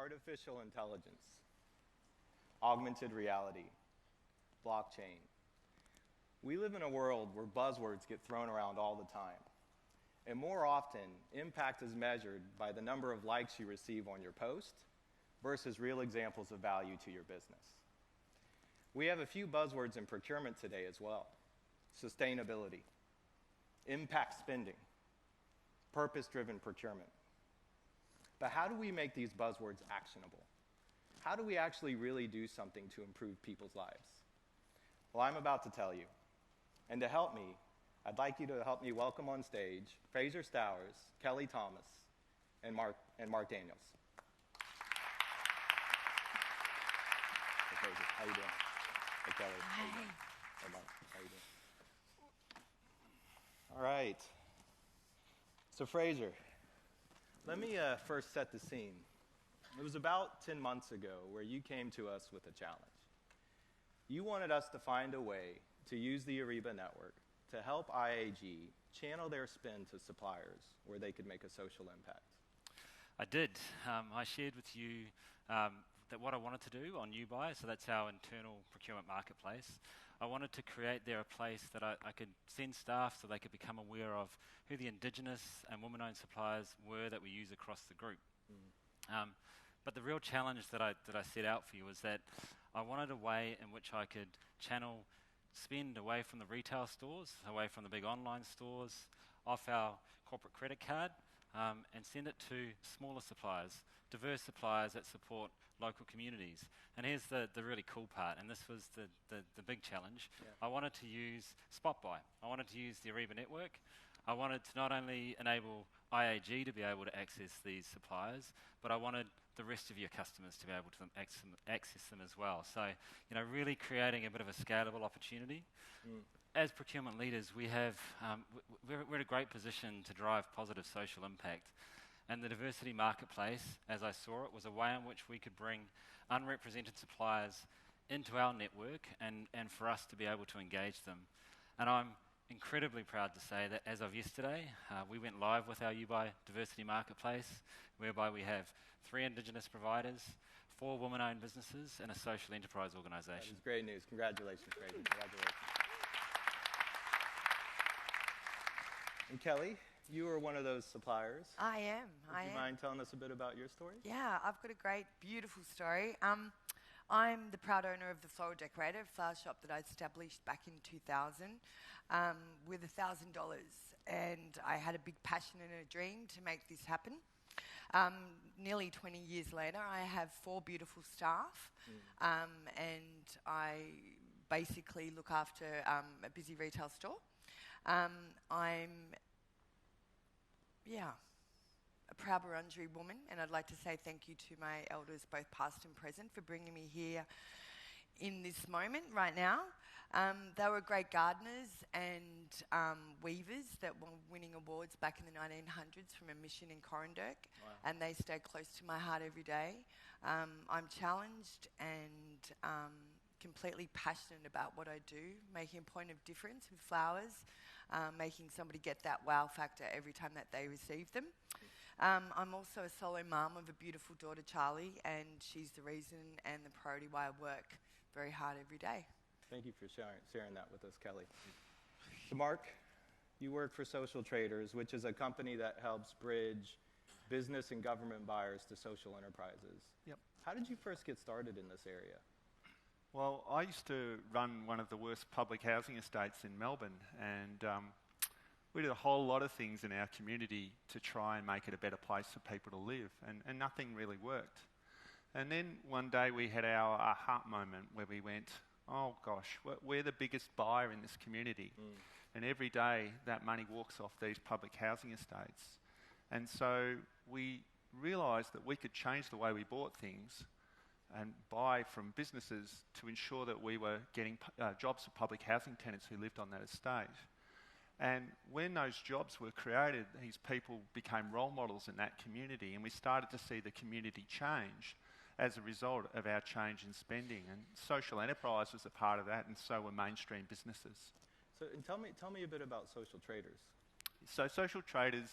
artificial intelligence, augmented reality, blockchain. We live in a world where buzzwords get thrown around all the time. And more often, impact is measured by the number of likes you receive on your post versus real examples of value to your business. We have a few buzzwords in procurement today as well. Sustainability, impact spending, purpose-driven procurement. But how do we make these buzzwords actionable? How do we actually really do something to improve people's lives? Well, I'm about to tell you. And to help me, I'd like you to help me welcome on stage Fraser Stowers, Kelly Thomas, and Mark Daniels. Hey, Fraser, how you doing? Hey, Kelly. Hi. Hey, Mark, how you doing? All right. So, Fraser, let me first set the scene. It was about 10 months ago where you came to us with a challenge. You wanted us to find a way to use the Ariba Network to help IAG channel their spend to suppliers where they could make a social impact. I did. I shared with you that what I wanted to do on UBuy, so that's our internal procurement marketplace, I wanted to create there a place that I could send staff so they could become aware of who the Indigenous and women-owned suppliers were that we use across the group. But the real challenge that I set out for you was that I wanted a way in which I could channel spend away from the retail stores, away from the big online stores, off our corporate credit card, and send it to smaller suppliers, diverse suppliers that support local communities. And here's the really cool part, and this was the big challenge. Yeah. I wanted to use spot buy. I wanted to use the Ariba Network. I wanted to not only enable IAG to be able to access these suppliers, but I wanted the rest of your customers to be able to access them as well. So, really creating a bit of a scalable opportunity. As procurement leaders, we're in a great position to drive positive social impact. And the diversity marketplace, as I saw it, was a way in which we could bring unrepresented suppliers into our network and for us to be able to engage them. And I'm incredibly proud to say that as of yesterday, we went live with our UBuy Diversity Marketplace, whereby we have 3 Indigenous providers, 4 women-owned businesses, and a social enterprise organisation. That is great news. Congratulations, Fraser. Congratulations. And Kelly, you are one of those suppliers. I am. Would you mind telling us a bit about your story? Yeah, I've got a great, beautiful story. I'm the proud owner of the Floral Decorator, a flower shop that I established back in 2000 with $1,000. And I had a big passion and a dream to make this happen. Nearly 20 years later, I have 4 beautiful staff, and I basically look after a busy retail store. I'm a proud Wurundjeri woman, and I'd like to say thank you to my elders, both past and present, for bringing me here in this moment right now. They were great gardeners and weavers that were winning awards back in the 1900s from a mission in Corandurk, and they stay close to my heart every day. I'm challenged and completely passionate about what I do, making a point of difference with flowers, making somebody get that wow factor every time that they receive them. I'm also a solo mum of a beautiful daughter, Charlie, and she's the reason and the priority why I work very hard every day. Thank you for sharing that with us, Kelly. So Mark, you work for Social Traders, which is a company that helps bridge business and government buyers to social enterprises. Yep. How did you first get started in this area? Well, I used to run one of the worst public housing estates in Melbourne, and we did a whole lot of things in our community to try and make it a better place for people to live, and nothing really worked. And then one day we had our aha moment where we went, oh gosh, we're the biggest buyer in this community, and every day that money walks off these public housing estates. And so we realised that we could change the way we bought things and buy from businesses to ensure that we were getting jobs for public housing tenants who lived on that estate. And when those jobs were created, these people became role models in that community, and we started to see the community change as a result of our change in spending. And social enterprise was a part of that, and so were mainstream businesses. So, and tell me a bit about Social Traders. So Social Traders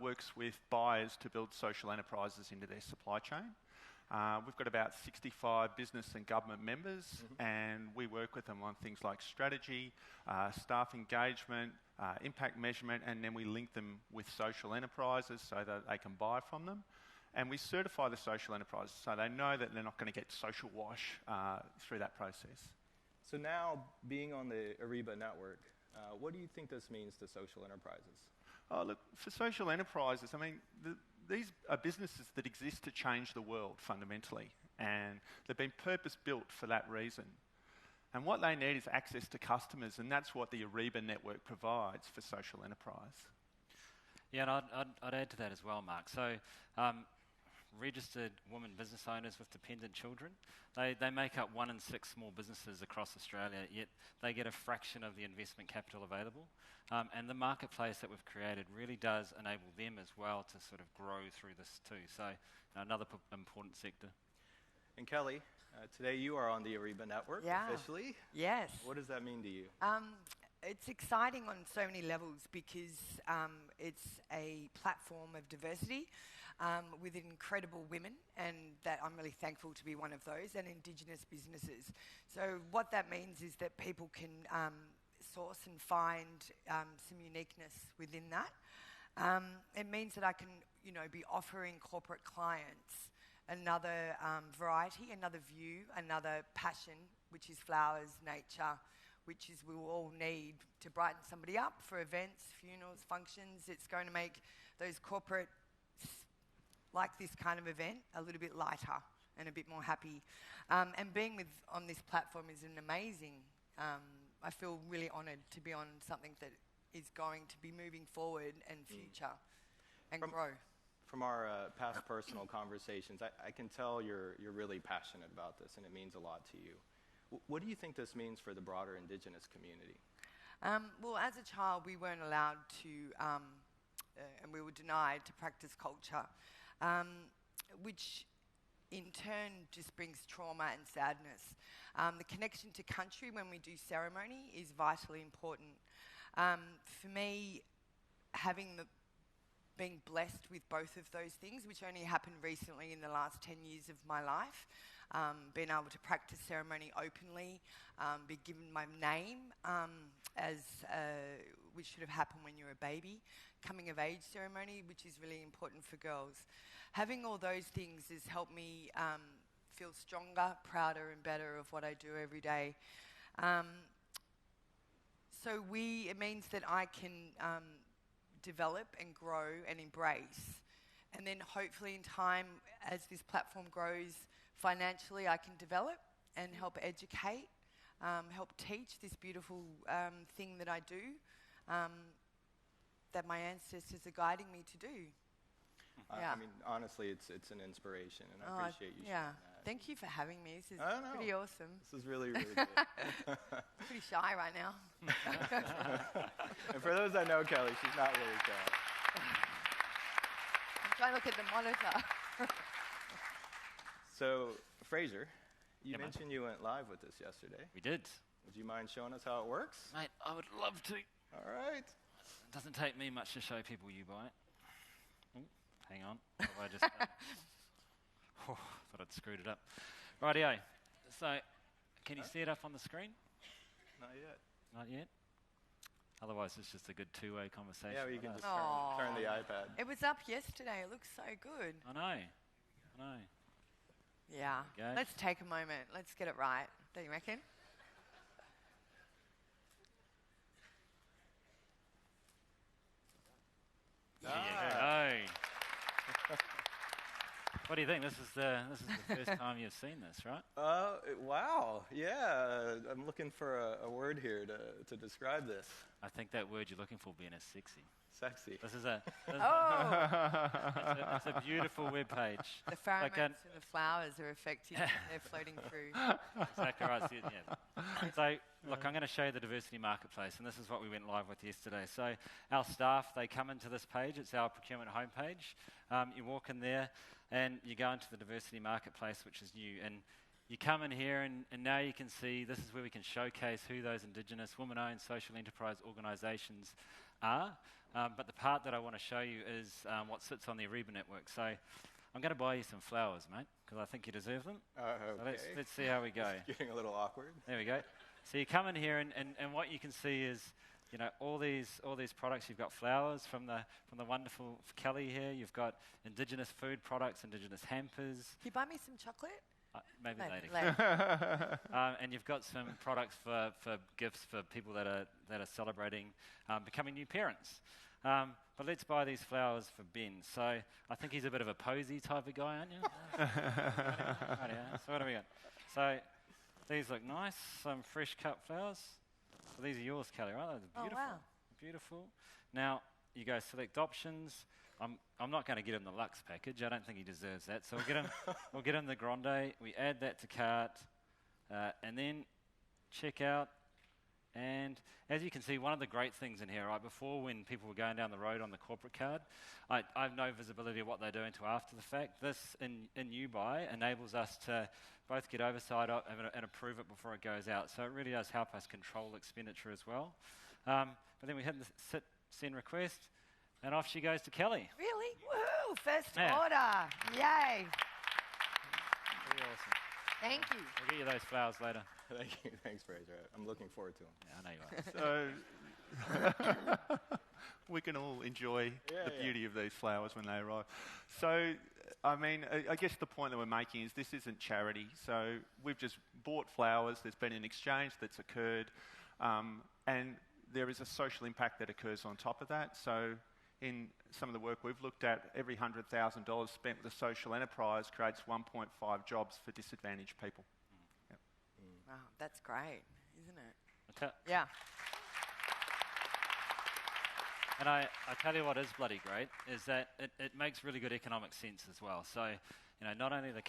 works with buyers to build social enterprises into their supply chain. We've got about 65 business and government members, and we work with them on things like strategy, staff engagement, impact measurement, and then we link them with social enterprises so that they can buy from them. And we certify the social enterprises so they know that they're not going to get social wash through that process. So now, being on the Ariba network, what do you think this means to social enterprises? Oh, look, for social enterprises, I mean, these are businesses that exist to change the world fundamentally, and they've been purpose-built for that reason. And what they need is access to customers, and that's what the Ariba network provides for social enterprise. Yeah, and I'd add to that as well, Mark. So, registered women business owners with dependent children, they make up 1 in 6 small businesses across Australia, yet they get a fraction of the investment capital available. And the marketplace that we've created really does enable them as well to sort of grow through this too. So, another important sector. And Kelly, today you are on the Ariba network officially. Yes. What does that mean to you? It's exciting on so many levels because it's a platform of diversity with incredible women, and that I'm really thankful to be one of those, and Indigenous businesses. So what that means is that people can source and find some uniqueness within that. It means that I can, be offering corporate clients another variety, another view, another passion, which is flowers, nature, which is we will all need to brighten somebody up for events, funerals, functions. It's going to make those corporate, like this kind of event, a little bit lighter and a bit more happy. And being on this platform is an amazing, I feel really honoured to be on something that is going to be moving forward and future and grow. From our past personal conversations, I can tell you're really passionate about this, and it means a lot to you. What do you think this means for the broader Indigenous community? Well, as a child, we weren't allowed to, and we were denied to practice culture, which in turn just brings trauma and sadness. The connection to country when we do ceremony is vitally important. For me, being blessed with both of those things, which only happened recently in the last 10 years of my life, being able to practice ceremony openly, be given my name, which should have happened when you're a baby, coming of age ceremony, which is really important for girls. Having all those things has helped me feel stronger, prouder and better of what I do every day. It means that I can develop and grow and embrace. And then hopefully in time, as this platform grows financially, I can develop and help educate, help teach this beautiful thing that I do, that my ancestors are guiding me to do. I mean, honestly, it's an inspiration, and I appreciate you sharing that. Thank you for having me. This is pretty awesome. This is really, really good. I'm pretty shy right now. And for those that know Kelly, she's not really shy. I'm trying to look at the monitor. So, Fraser, you mentioned you went live with us yesterday. We did. Would you mind showing us how it works? Mate, I would love to. All right. It doesn't take me much to show people you buy it. Hang on. I just thought I'd screwed it up. Rightio. So, can you see it up on the screen? Not yet. Not yet? Otherwise, it's just a good two-way conversation. Yeah, you can just turn the iPad. It was up yesterday. It looks so good. I know. Yeah. Let's take a moment. Let's get it right. Don't you reckon? What do you think? This is the first time you've seen this, right? Wow. Yeah. I'm looking for a word here to describe this. I think that word you're looking for, Ben, is sexy. Sexy. This is it's a beautiful web page. The pheromones and the flowers are effective. They're floating through. Exactly right. So, look, I'm going to show you the diversity marketplace, and this is what we went live with yesterday. So, our staff, they come into this page. It's our procurement homepage. You walk in there, and you go into the diversity marketplace, which is new. And you come in here, and now you can see this is where we can showcase who those Indigenous women-owned social enterprise organisations are. but the part that I want to show you is what sits on the Ariba Network. So I'm going to buy you some flowers, mate, because I think you deserve them. Okay. So let's see how we go. It's getting a little awkward. There we go. So you come in here, and what you can see is, you know, all these products. You've got flowers from the wonderful Kelly here. You've got Indigenous food products, Indigenous hampers. Can you buy me some chocolate? Maybe later. Later. And you've got some products for gifts for people that are celebrating becoming new parents. But let's buy these flowers for Ben. So I think he's a bit of a posy type of guy, aren't you? Rightio. So what do we got? So these look nice. Some fresh cut flowers. So these are yours, Kelly, right? They're beautiful. Oh, wow. Beautiful. Now you go select options. I'm not going to get him the Lux package. I don't think he deserves that. So we'll get him the Grande. We add that to cart, and then check out. And as you can see, one of the great things in here, right, before when people were going down the road on the corporate card, I have no visibility of what they're doing until after the fact. This, in You Buy, enables us to both get oversight of and approve it before it goes out. So it really does help us control expenditure as well. But then we hit the send request, and off she goes to Kelly. Really? Woo! First Yeah. order. Yay. Pretty awesome. Thank you. We'll get you those flowers later. Thank you. Thanks, Fraser. I'm looking forward to them. Yeah, I know you are. So we can all enjoy the beauty of these flowers when they arrive. So, I mean, I guess the point that we're making is this isn't charity. So we've just bought flowers. There's been an exchange that's occurred. And there is a social impact that occurs on top of that. So in some of the work we've looked at, every $100,000 spent with a social enterprise creates 1.5 jobs for disadvantaged people. Yep. Wow, that's great, isn't it? Okay. Yeah. And I tell you what is bloody great is that it makes really good economic sense as well. So, you know, not only the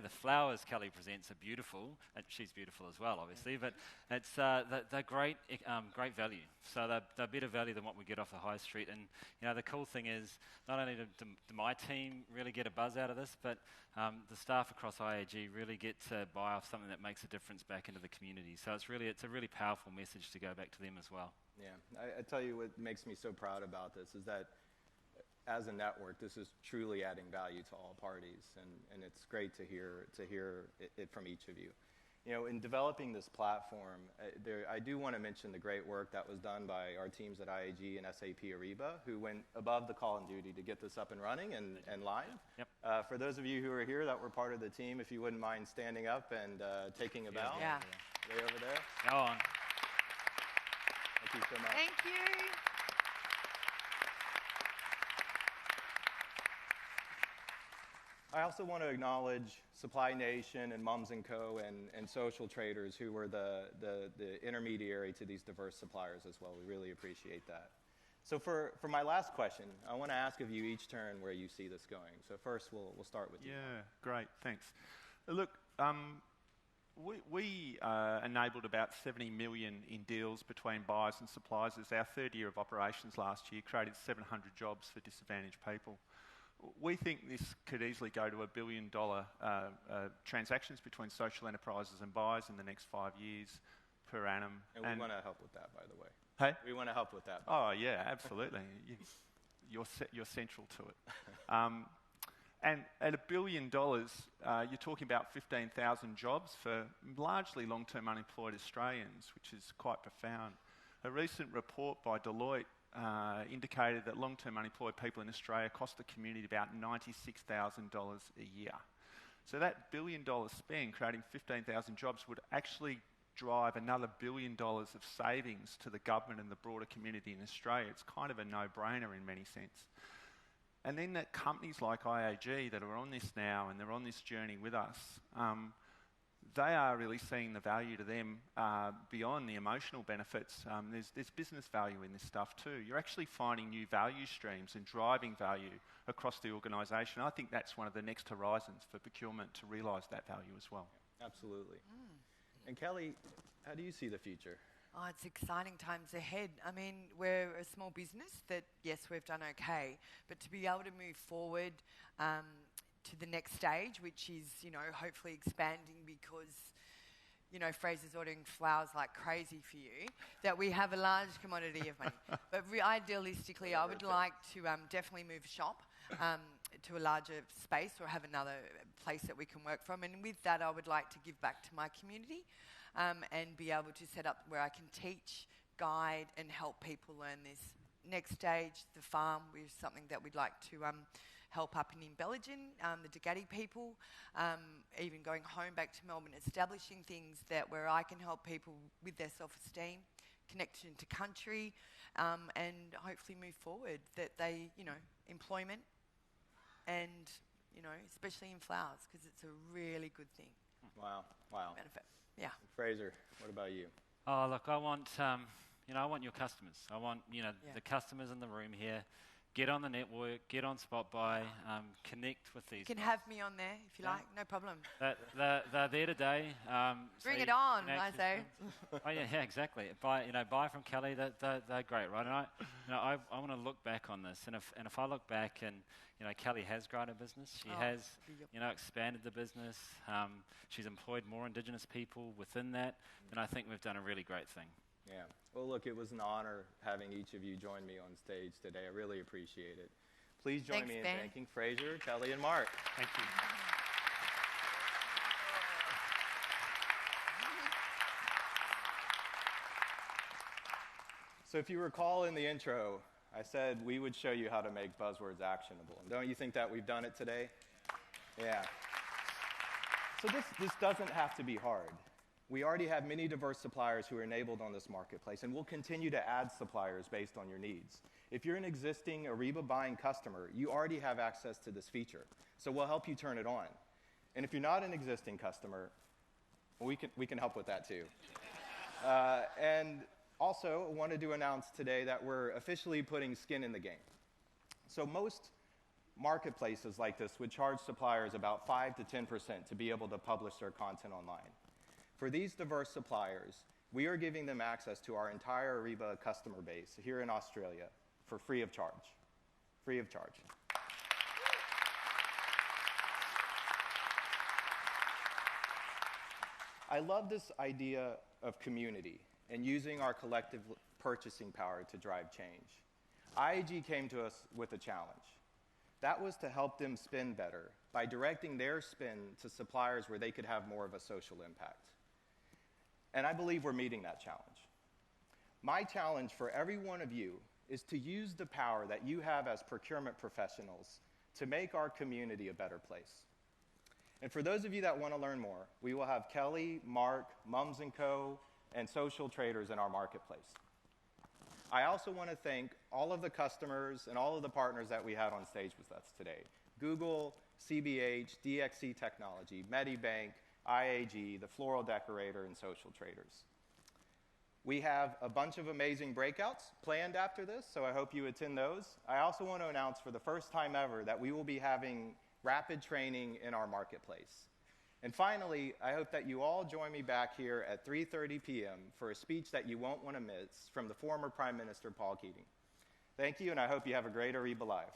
flowers Kelly presents are beautiful, and she's beautiful as well, obviously, but it's they're great value. So they're better value than what we get off the high street. And you know, the cool thing is not only do my team really get a buzz out of this, but the staff across IAG really get to buy off something that makes a difference back into the community. So it's a really powerful message to go back to them as well. Yeah, I tell you what makes me so proud about this is that as a network, this is truly adding value to all parties, and it's great to hear it from each of you. You know, in developing this platform, I do want to mention the great work that was done by our teams at IAG and SAP Ariba, who went above the call and duty to get this up and running and live. Yep. For those of you who are here that were part of the team, if you wouldn't mind standing up and taking a bow. Yeah. Way over there. Go on. Thank you so much. Thank you. I also want to acknowledge Supply Nation and Mums & Co. and Social Traders who were the intermediary to these diverse suppliers as well. We really appreciate that. So for my last question, I want to ask of you each turn where you see this going. So first, we'll start with you. Yeah, great, thanks. Look, we enabled about 70 million in deals between buyers and suppliers. It's our third year of operations last year, created 700 jobs for disadvantaged people. We think this could easily go to $1 billion transactions between social enterprises and buyers in the next 5 years per annum. And we want to help with that, by the way. Hey? We want to help with that. Oh, yeah, absolutely. You're central to it. And at $1 billion, you're talking about 15,000 jobs for largely long-term unemployed Australians, which is quite profound. A recent report by Deloitte indicated that long-term unemployed people in Australia cost the community about $96,000 a year. So that $1 billion spend creating 15,000 jobs would actually drive another $1 billion of savings to the government and the broader community in Australia. It's kind of a no-brainer in many sense. And then that companies like IAG that are on this now and they're on this journey with us, they are really seeing the value to them beyond the emotional benefits. There's business value in this stuff too. You're actually finding new value streams and driving value across the organisation. I think that's one of the next horizons for procurement to realise that value as well. Absolutely. And Kelly, how do you see the future? Oh, it's exciting times ahead. I mean, we're a small business that, yes, we've done okay, but to be able to move forward to the next stage, which is, you know, hopefully expanding because, you know, Fraser's ordering flowers like crazy for you, that we have a large commodity of money. But idealistically, I would like to definitely move shop to a larger space or have another place that we can work from. And with that, I would like to give back to my community and be able to set up where I can teach, guide and help people learn this. Next stage, the farm, is something that we'd like to help up in Belgium, the Degati people, even going home back to Melbourne, establishing things that where I can help people with their self-esteem, connection to country, and hopefully move forward, that they, you know, employment and, you know, especially in flowers, because it's a really good thing. Wow. Benefit. Yeah. Fraser, what about you? Oh, look, I want, I want your customers. I want, the customers in the room here. Get on the network, get on Spotbuy, connect with these. You can have me on there if you like, no problem. They're there today. Bring it on, I say. Oh yeah, exactly. Buy from Kelly. They're great, right? And I want to look back on this, and if I look back and Kelly has grown a business, she has expanded the business. She's employed more Indigenous people within that, then I think we've done a really great thing. Yeah. Well, look, it was an honor having each of you join me on stage today. I really appreciate it. Please join me in thanking Fraser, Kelly, and Mark. Thank you. So if you recall in the intro, I said we would show you how to make buzzwords actionable. And don't you think that we've done it today? Yeah. So this doesn't have to be hard. We already have many diverse suppliers who are enabled on this marketplace, and we'll continue to add suppliers based on your needs. If you're an existing Ariba buying customer, you already have access to this feature, so we'll help you turn it on. And if you're not an existing customer, we can help with that too. And also, I wanted to announce today that we're officially putting skin in the game. So most marketplaces like this would charge suppliers about 5 to 10% to be able to publish their content online. For these diverse suppliers, we are giving them access to our entire Ariba customer base here in Australia for free of charge. Free of charge. I love this idea of community and using our collective purchasing power to drive change. IAG came to us with a challenge. That was to help them spend better by directing their spend to suppliers where they could have more of a social impact. And I believe we're meeting that challenge. My challenge for every one of you is to use the power that you have as procurement professionals to make our community a better place. And for those of you that want to learn more, we will have Kelly, Mark, Mums & Co., and social traders in our marketplace. I also want to thank all of the customers and all of the partners that we had on stage with us today. Google, CBH, DXC Technology, Medibank, IAG, the Floral Decorator, and social traders. We have a bunch of amazing breakouts planned after this, so I hope you attend those. I also want to announce for the first time ever that we will be having rapid training in our marketplace. And finally, I hope that you all join me back here at 3:30 p.m. for a speech that you won't want to miss from the former Prime Minister, Paul Keating. Thank you, and I hope you have a great Ariba Live.